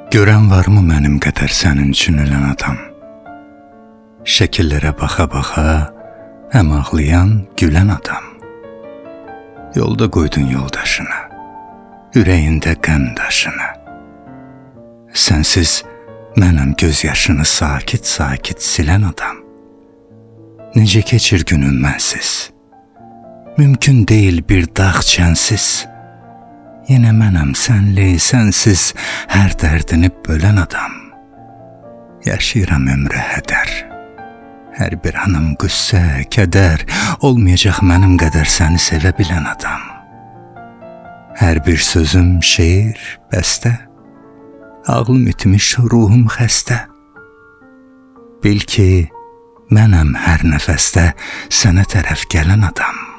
Görən varmı mənim qədər sənin üçün ölən adam? Şəkillərə baxa-baxa həm ağlayan, gülən adam. Yolda qoydun yoldaşını, ürəyində qəm daşını. Sənsiz mənəm göz yaşını sakit-sakit silən adam. Necə keçir günün mənsiz? Mümkün deyil bir dağ çənsiz. Yenə mənəm sənli, sənsiz hər dərdini bölən adam. Yaşayıram ömrə hədər. Hər bir anım qüssə, kədər, olmayacaq mənim qədər səni sevə bilən adam. Hər bir sözüm şeir, bəstə, ağlım itmiş, ruhum xəstə. Bil ki, mənəm hər nəfəsdə sənə tərəf gələn adam.